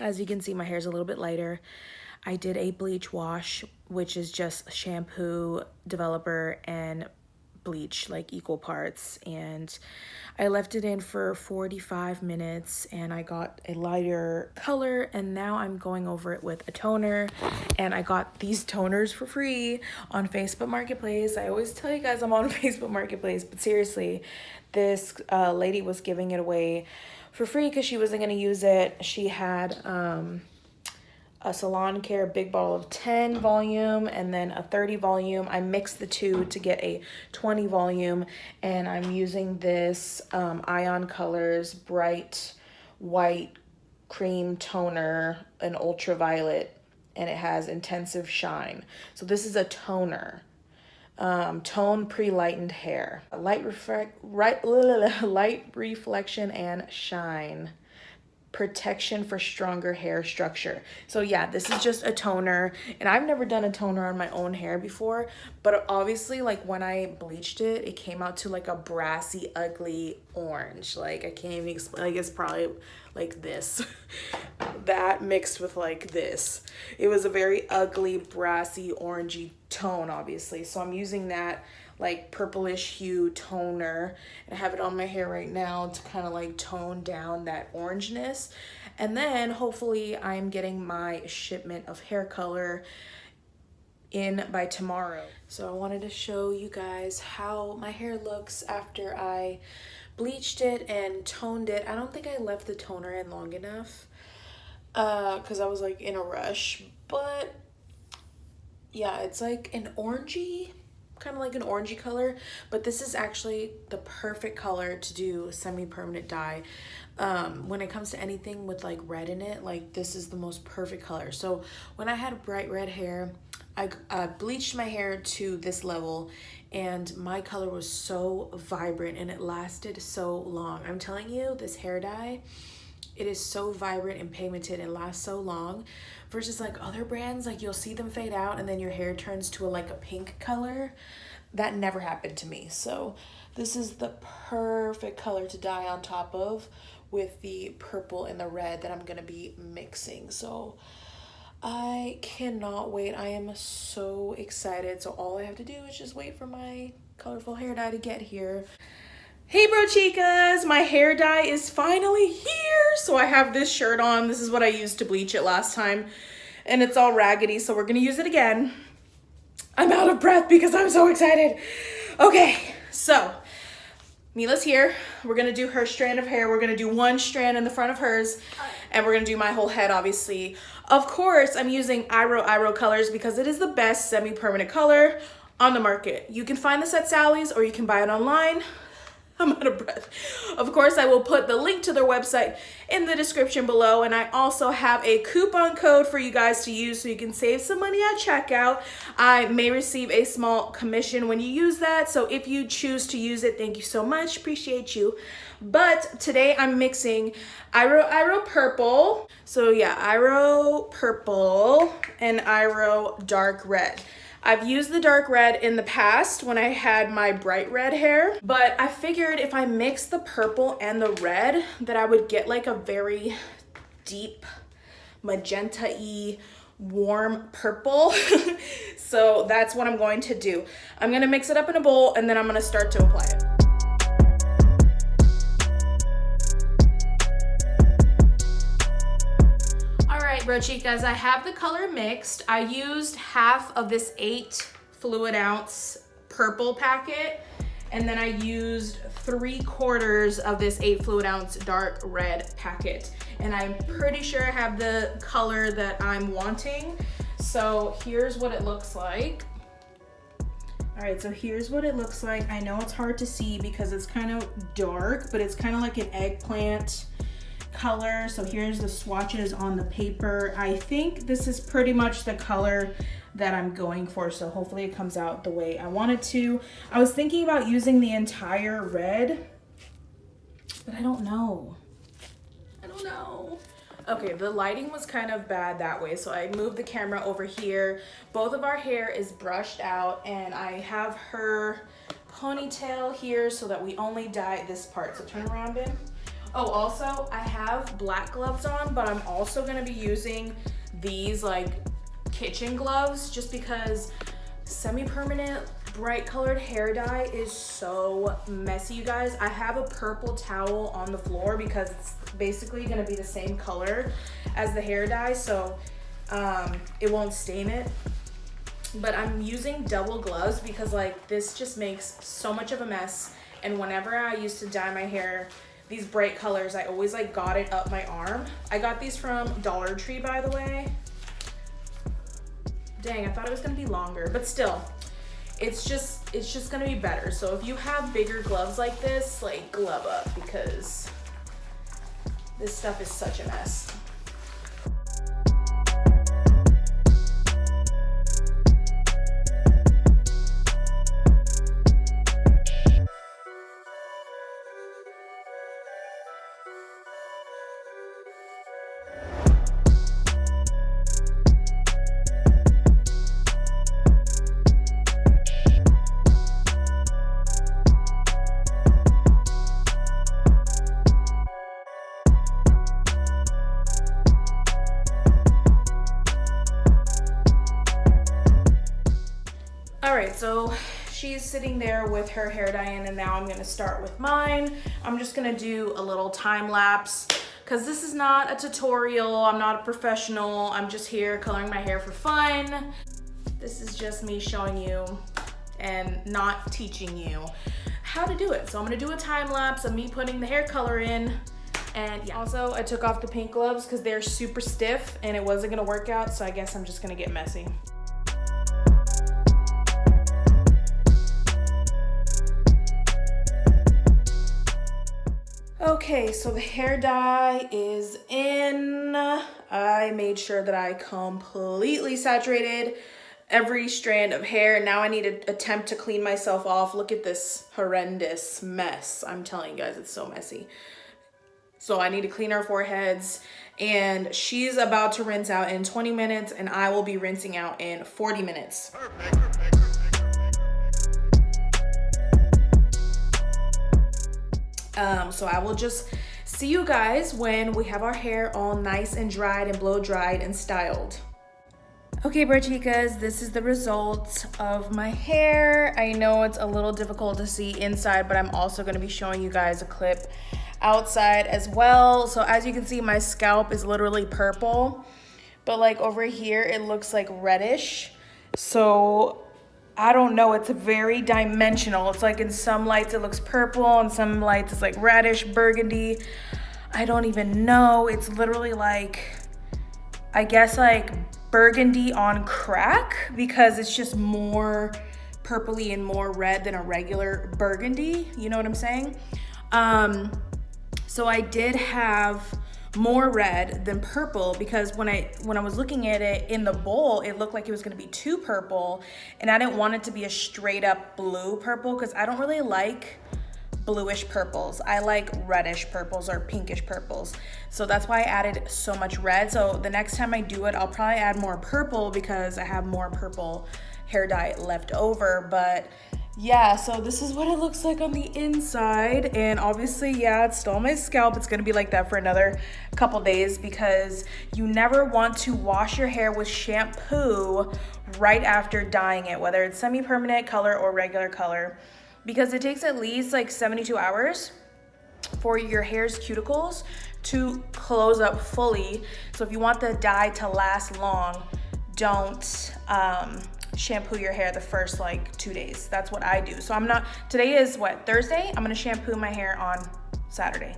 As you can see, my hair's a little bit lighter. I did a bleach wash, which is just shampoo, developer, and bleach, like equal parts. And I left it in for 45 minutes and I got a lighter color, and now I'm going over it with a toner. And I got these toners for free on Facebook Marketplace. I always tell you guys I'm on Facebook Marketplace, but seriously, this lady was giving it away for free because she wasn't going to use it. She had a Salon Care big bottle of 10 volume and then a 30 volume. I mixed the two to get a 20 volume, and I'm using this Ion Colors Bright White Cream Toner, an ultraviolet, and it has intensive shine. So this is a toner. Tone pre-lightened hair, light reflection and shine, protection for stronger hair structure. So yeah, this is just a toner, and I've never done a toner on my own hair before, but obviously like when I bleached it, it came out to like a brassy, ugly orange. Like I can't even explain. Like it's probably like this that mixed with like this. It was a very ugly, brassy, orangey tone, obviously. So I'm using that like purplish hue toner, and I have it on my hair right now to kind of like tone down that orangeness. And then hopefully I'm getting my shipment of hair color in by tomorrow. So I wanted to show you guys how my hair looks after I bleached it and toned it. I don't think I left the toner in long enough because I was like in a rush, but yeah, it's like an orangey, kind of like an orangey color, but this is actually the perfect color to do semi-permanent dye. When it comes to anything with like red in it, like this is the most perfect color. So when I had bright red hair, I bleached my hair to this level, and my color was so vibrant and it lasted so long. I'm telling you, this hair dye, it is so vibrant and pigmented and lasts so long, versus like other brands, like you'll see them fade out and then your hair turns to like a pink color. That never happened to me. So this is the perfect color to dye on top of, with the purple and the red that I'm gonna be mixing. So I cannot wait. I am so excited. So all I have to do is just wait for my colorful hair dye to get here. Hey BROCHIKAS, my hair dye is finally here. So I have this shirt on. This is what I used to bleach it last time, and it's all raggedy, so we're gonna use it again. I'm out of breath because I'm so excited. Okay, so Mila's here. We're gonna do her strand of hair. We're gonna do one strand in the front of hers, and we're gonna do my whole head, obviously. Of course, I'm using Iro colors because it is the best semi-permanent color on the market. You can find this at Sally's or you can buy it online. I'm out of breath. Of course, I will put the link to their website in the description below, and I also have a coupon code for you guys to use so you can save some money at checkout. I may receive a small commission when you use that, so if you choose to use it, thank you so much. Appreciate you. But today I'm mixing Iro purple. So yeah, Iro purple and Iro dark red. I've used the dark red in the past when I had my bright red hair, but I figured if I mixed the purple and the red that I would get like a very deep magenta-y warm purple. So that's what I'm going to do. I'm gonna mix it up in a bowl and then I'm gonna start to apply it. BROCHIKAS, I have the color mixed. I used half of this 8 fluid ounce purple packet, and then I used 3/4 of this 8 fluid ounce dark red packet. And I'm pretty sure I have the color that I'm wanting. So here's what it looks like. All right, so here's what it looks like. I know it's hard to see because it's kind of dark, but it's kind of like an eggplant color. So here's the swatches on the paper. I think this is pretty much the color that I'm going for, so hopefully it comes out the way I want it to. I was thinking about using the entire red, but I don't know. Okay, the lighting was kind of bad that way, so I moved the camera over here. Both of our hair is brushed out, and I have her ponytail here so that we only dye this part. So turn around, Ben. Oh, also, I have black gloves on, but I'm also gonna be using these like kitchen gloves just because semi-permanent bright colored hair dye is so messy, you guys. I have a purple towel on the floor because it's basically gonna be the same color as the hair dye, so it won't stain it. But I'm using double gloves because like this just makes so much of a mess. And whenever I used to dye my hair these bright colors, I always like got it up my arm. I got these from Dollar Tree, by the way. Dang, I thought it was gonna be longer, but still, it's just gonna be better. So if you have bigger gloves like this, like glove up, because this stuff is such a mess. All right, so she's sitting there with her hair dye in, and now I'm gonna start with mine. I'm just gonna do a little time lapse because this is not a tutorial. I'm not a professional. I'm just here coloring my hair for fun. This is just me showing you and not teaching you how to do it. So I'm gonna do a time lapse of me putting the hair color in. And yeah. Also, I took off the pink gloves because they're super stiff and it wasn't gonna work out, so I guess I'm just gonna get messy. Okay, so the hair dye is in. I made sure that I completely saturated every strand of hair. Now I need to attempt to clean myself off. Look at this horrendous mess. I'm telling you guys, it's so messy. So I need to clean our foreheads, and she's about to rinse out in 20 minutes and I will be rinsing out in 40 minutes. Perfect. So I will just see you guys when we have our hair all nice and dried and blow dried and styled. Okay, BROCHIKAS, this is the result of my hair. I know it's a little difficult to see inside, but I'm also going to be showing you guys a clip outside as well. So as you can see, my scalp is literally purple, but like over here, it looks like reddish. So I don't know, it's very dimensional. It's like in some lights it looks purple, and some lights it's like reddish, burgundy. I don't even know. It's literally like, I guess like burgundy on crack, because it's just more purpley and more red than a regular burgundy. You know what I'm saying? So I did have more red than purple because when I was looking at it in the bowl, it looked like it was going to be too purple, and I didn't want it to be a straight up blue purple because I don't really like bluish purples. I like reddish purples or pinkish purples. So that's why I added so much red. So the next time I do it, I'll probably add more purple because I have more purple hair dye left over. But yeah, so this is what it looks like on the inside. And obviously, yeah, it's still on my scalp. It's gonna be like that for another couple days because you never want to wash your hair with shampoo right after dyeing it, whether it's semi-permanent color or regular color, because it takes at least like 72 hours for your hair's cuticles to close up fully. So if you want the dye to last long, don't shampoo your hair the first like 2 days. That's what I do. So today is what, Thursday? I'm gonna shampoo my hair on Saturday.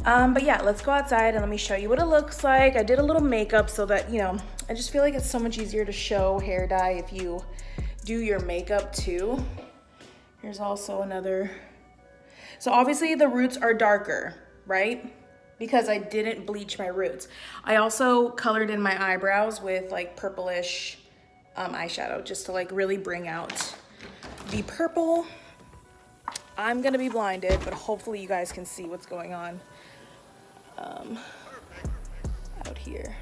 But yeah, let's go outside and let me show you what it looks like. I did a little makeup so that, you know, I just feel like it's so much easier to show hair dye if you do your makeup too. Here's also another. So obviously the roots are darker, right? Because I didn't bleach my roots. I also colored in my eyebrows with like purplish eyeshadow just to like really bring out the purple. I'm gonna be blinded, but hopefully you guys can see what's going on out here.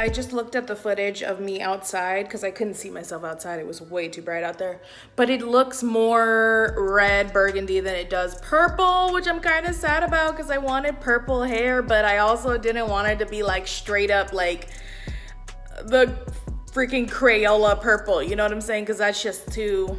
I just looked at the footage of me outside because I couldn't see myself outside. It was way too bright out there. But it looks more red burgundy than it does purple, which I'm kind of sad about because I wanted purple hair, but I also didn't want it to be like straight up like the freaking Crayola purple, you know what I'm saying? Because that's just too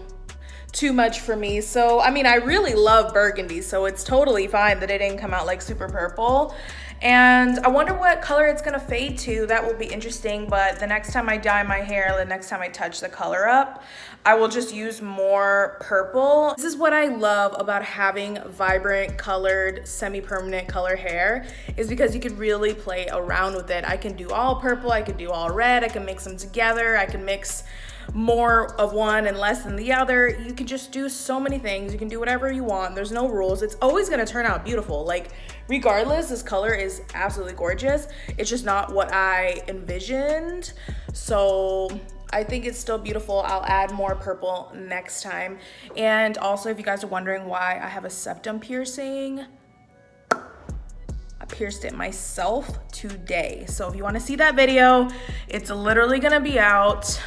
much for me. So, I mean, I really love burgundy, so it's totally fine that it didn't come out like super purple. And I wonder what color it's gonna fade to. That will be interesting, but the next time I dye my hair, the next time I touch the color up, I will just use more purple. This is what I love about having vibrant colored, semi-permanent color hair, is because you can really play around with it. I can do all purple, I can do all red, I can mix them together, I can mix more of one and less than the other. You can just do so many things. You can do whatever you want. There's no rules. It's always gonna turn out beautiful. Like, regardless, this color is absolutely gorgeous. It's just not what I envisioned. So I think it's still beautiful. I'll add more purple next time. And also, if you guys are wondering why I have a septum piercing, I pierced it myself today. So if you wanna see that video, it's literally gonna be out.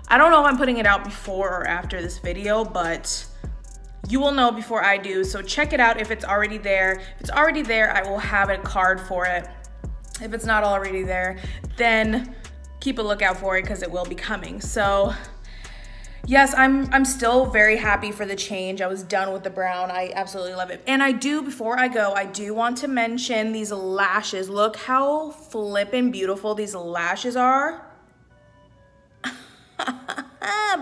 I don't know if I'm putting it out before or after this video, but you will know before I do. So check it out if it's already there. If it's already there, I will have a card for it. If it's not already there, then keep a lookout for it because it will be coming. So yes, I'm still very happy for the change. I was done with the brown. I absolutely love it. And before I go, I do want to mention these lashes. Look how flippin' beautiful these lashes are.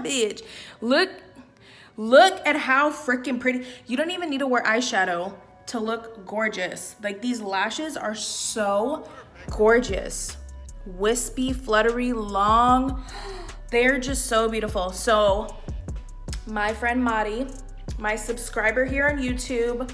Bitch, look at how freaking pretty. You don't even need to wear eyeshadow to look gorgeous. Like, these lashes are so gorgeous. Wispy, fluttery, long. They're just so beautiful. So my friend Madi, my subscriber here on YouTube,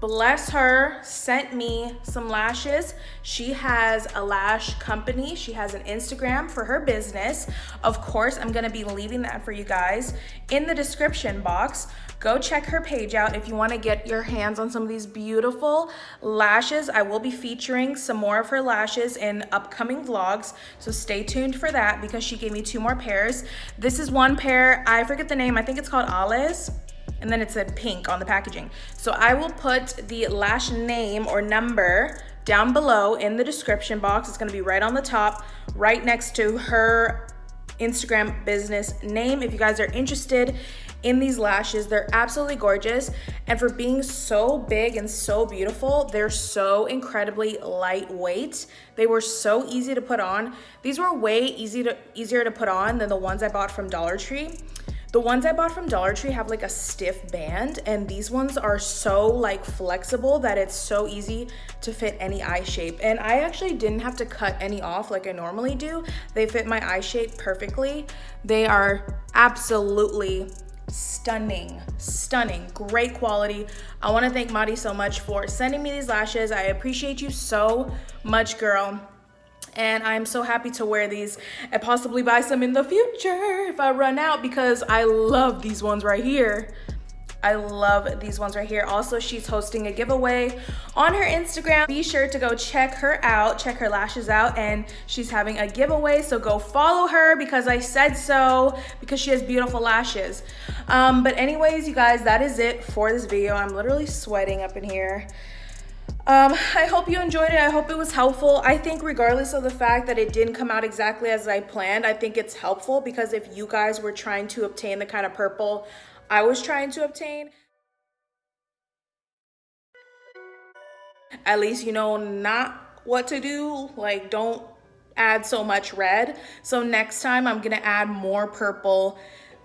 bless her, sent me some lashes. She has a lash company. She has an Instagram for her business. Of course, I'm gonna be leaving that for you guys in the description box. Go check her page out if you wanna get your hands on some of these beautiful lashes. I will be featuring some more of her lashes in upcoming vlogs, so stay tuned for that because she gave me 2 more pairs. This is one pair, I forget the name, I think it's called Alice. And then it said pink on the packaging. So I will put the lash name or number down below in the description box. It's gonna be right on the top, right next to her Instagram business name. If you guys are interested in these lashes, they're absolutely gorgeous. And for being so big and so beautiful, they're so incredibly lightweight. They were so easy to put on. These were way easier to put on than the ones I bought from Dollar Tree. The ones I bought from Dollar Tree have like a stiff band, and these ones are so like flexible that it's so easy to fit any eye shape. And I actually didn't have to cut any off like I normally do. They fit my eye shape perfectly. They are absolutely stunning, great quality. I want to thank Madi so much for sending me these lashes. I appreciate you so much, girl. And I'm so happy to wear these and possibly buy some in the future if I run out, because I love these ones right here. I love these ones right here. Also, she's hosting a giveaway on her Instagram. Be sure to go check her out, check her lashes out, and she's having a giveaway, so go follow her because I said so, because she has beautiful lashes. But anyways, you guys, that is it for this video. I'm literally sweating up in here. I hope you enjoyed it. I hope it was helpful. I think regardless of the fact that it didn't come out exactly as I planned, I think it's helpful because if you guys were trying to obtain the kind of purple I was trying to obtain, at least you know not what to do. Like, don't add so much red. So next time I'm gonna add more purple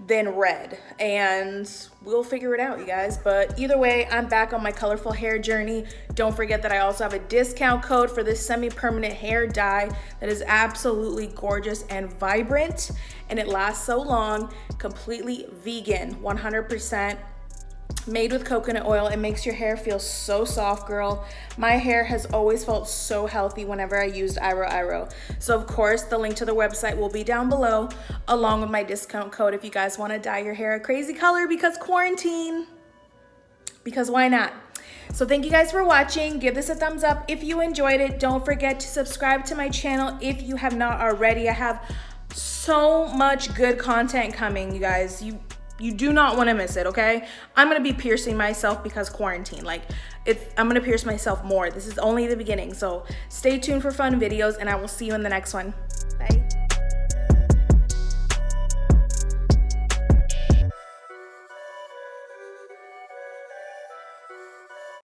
than red, and we'll figure it out, you guys. But either way, I'm back on my colorful hair journey. Don't forget that I also have a discount code for this semi-permanent hair dye that is absolutely gorgeous and vibrant, and it lasts so long. Completely vegan, 100% made with coconut oil. It makes your hair feel so soft, girl. My hair has always felt so healthy whenever I used Iro. So of course, the link to the website will be down below, along with my discount code if you guys want to dye your hair a crazy color because quarantine. Because why not? So thank you guys for watching. Give this a thumbs up if you enjoyed it. Don't forget to subscribe to my channel if you have not already. I have so much good content coming, you guys. You do not want to miss it, okay? I'm gonna be piercing myself because quarantine. Like, I'm gonna pierce myself more. This is only the beginning. So stay tuned for fun videos, and I will see you in the next one.